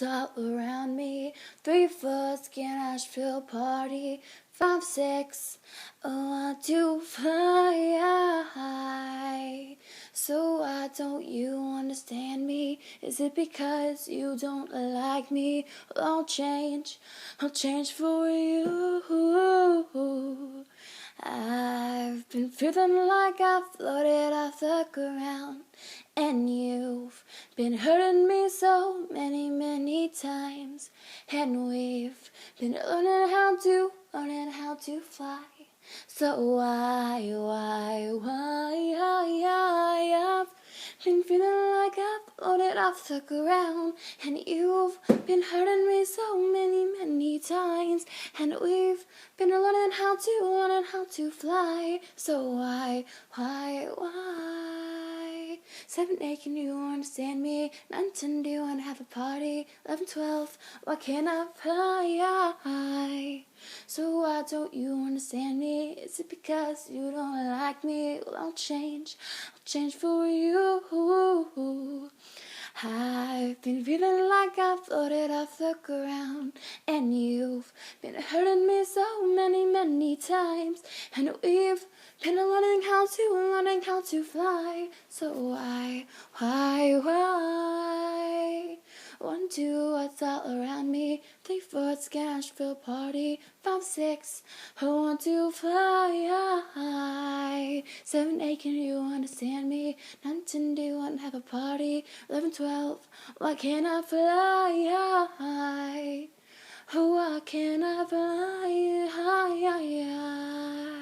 what's all around me. 3, 4, skin Asheville party. 5, 6, I want to fly high. So why don't you understand me? Is it because you don't like me? Well, I'll change for you. I've been feeling like I floated off the ground, and you've been hurting me so many times, and we've been learning how to fly. So why I've been feeling like I floated off the ground, and you've been hurting me so many times, and we've been learning how to fly. So why 7, 8, can you understand me? 9, 10, do you wanna have a party? 11, 12, why can't I fly? So why don't you understand me? Is it because you don't like me? Well, I'll change for you. I've been feeling like I floated off the ground, and you've been hurting me so many times, and we've been learning how to fly. So why 1, 2, what's all around me. 3, 4, it's Asheville party. 5, 6, I want to fly high. 7, 8, can you understand me? 9, 10, do you want to have a party? 11, 12, why can't I fly high? Why can't I fly high?